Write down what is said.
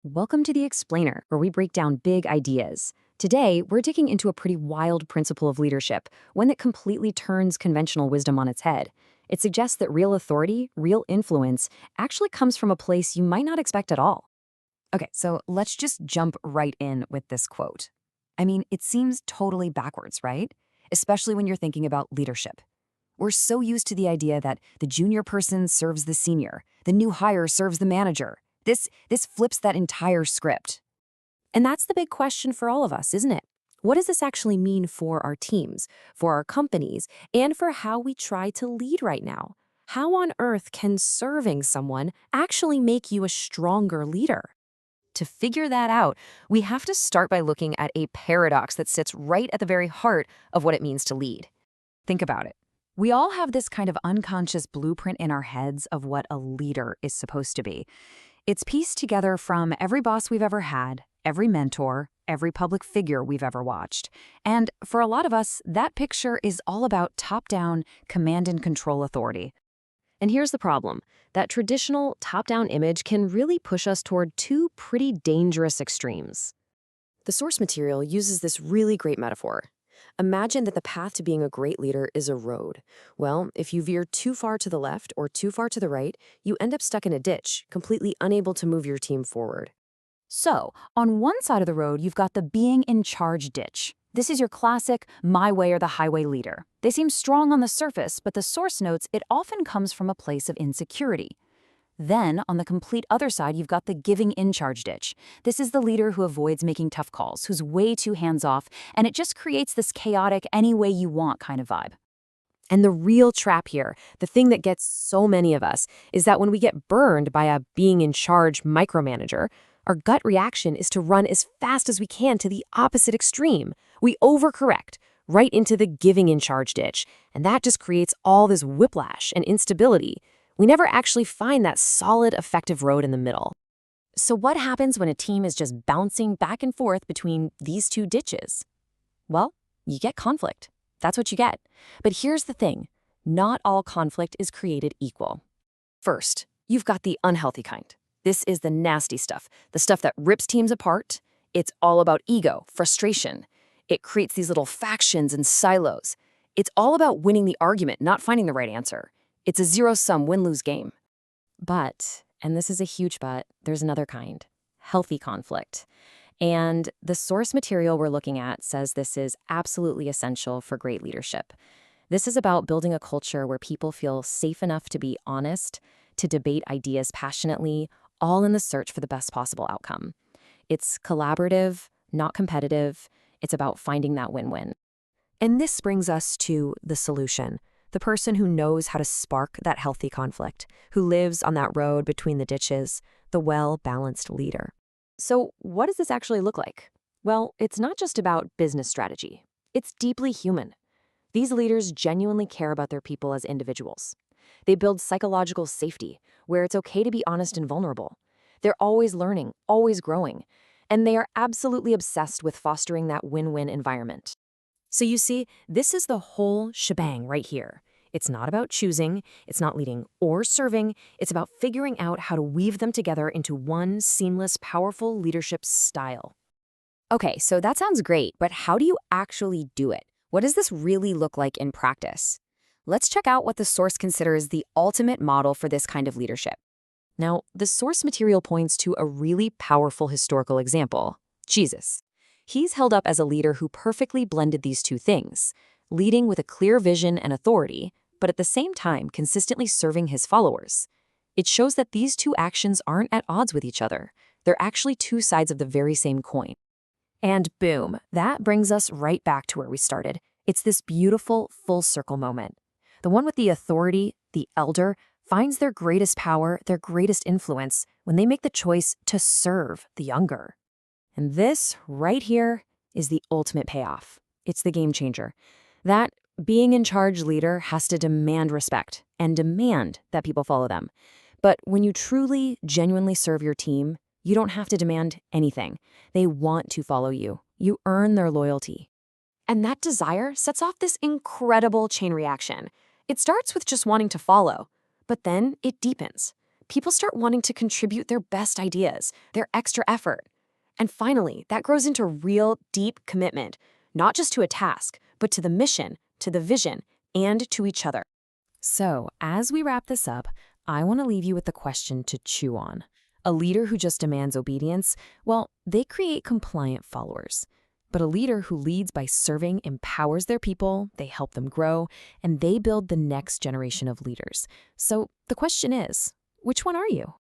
Welcome to The Explainer, where we break down big ideas. Today, we're digging into a pretty wild principle of leadership, one that completely turns conventional wisdom on its head. It suggests that real authority, real influence, actually comes from a place you might not expect at all. Okay, so let's just jump right in with this quote. I mean, it seems totally backwards, right? Especially when you're thinking about leadership. We're so used to the idea that the junior person serves the senior, the new hire serves the manager. This flips that entire script. And that's the big question for all of us, isn't it? What does this actually mean for our teams, for our companies, and for how we try to lead right now? How on earth can serving someone actually make you a stronger leader? To figure that out, we have to start by looking at a paradox that sits right at the very heart of what it means to lead. Think about it. We all have this kind of unconscious blueprint in our heads of what a leader is supposed to be. It's pieced together from every boss we've ever had, every mentor, every public figure we've ever watched. And for a lot of us, that picture is all about top-down command and control authority. And here's the problem. That traditional top-down image can really push us toward two pretty dangerous extremes. The source material uses this really great metaphor. Imagine that the path to being a great leader is a road. Well, if you veer too far to the left or too far to the right, you end up stuck in a ditch, completely unable to move your team forward. So, on one side of the road, you've got the being in charge ditch. This is your classic my way or the highway leader. They seem strong on the surface, but the source notes it often comes from a place of insecurity. Then, on the complete other side, you've got the giving in charge ditch. This is the leader who avoids making tough calls, who's way too hands-off, and it just creates this chaotic any way you want kind of vibe. And the real trap here, the thing that gets so many of us, is that when we get burned by a being in charge micromanager, our gut reaction is to run as fast as we can to the opposite extreme. We overcorrect right into the giving in charge ditch, and that just creates all this whiplash and instability. We never actually find that solid, effective road in the middle. So what happens when a team is just bouncing back and forth between these two ditches? Well, you get conflict. That's what you get. But here's the thing. Not all conflict is created equal. First, you've got the unhealthy kind. This is the nasty stuff, the stuff that rips teams apart. It's all about ego, frustration. It creates these little factions and silos. It's all about winning the argument, not finding the right answer. It's a zero-sum win-lose game. But, and this is a huge but, there's another kind, healthy conflict. And the source material we're looking at says this is absolutely essential for great leadership. This is about building a culture where people feel safe enough to be honest, to debate ideas passionately, all in the search for the best possible outcome. It's collaborative, not competitive. It's about finding that win-win. And this brings us to the solution. The person who knows how to spark that healthy conflict, who lives on that road between the ditches, the well-balanced leader. So what does this actually look like? Well, it's not just about business strategy. It's deeply human. These leaders genuinely care about their people as individuals. They build psychological safety, where it's okay to be honest and vulnerable. They're always learning, always growing, and they are absolutely obsessed with fostering that win-win environment. So you see, this is the whole shebang right here. It's not about choosing, it's not leading or serving, it's about figuring out how to weave them together into one seamless, powerful leadership style. Okay, so that sounds great, but how do you actually do it? What does this really look like in practice? Let's check out what the source considers the ultimate model for this kind of leadership. Now, the source material points to a really powerful historical example, Jesus. He's held up as a leader who perfectly blended these two things, leading with a clear vision and authority, but at the same time consistently serving his followers. It shows that these two actions aren't at odds with each other. They're actually two sides of the very same coin. And boom, that brings us right back to where we started. It's this beautiful full circle moment. The one with the authority, the elder, finds their greatest power, their greatest influence when they make the choice to serve the younger. And this right here is the ultimate payoff. It's the game changer. That being in charge leader has to demand respect and demand that people follow them. But when you truly, genuinely serve your team, you don't have to demand anything. They want to follow you. You earn their loyalty. And that desire sets off this incredible chain reaction. It starts with just wanting to follow, but then it deepens. people start wanting to contribute their best ideas, their extra effort. And finally, that grows into real, deep commitment, not just to a task, but to the mission, to the vision, and to each other. So, as we wrap this up, I want to leave you with a question to chew on. A leader who just demands obedience, well, they create compliant followers. But a leader who leads by serving empowers their people, they help them grow, and they build the next generation of leaders. So the question is, which one are you?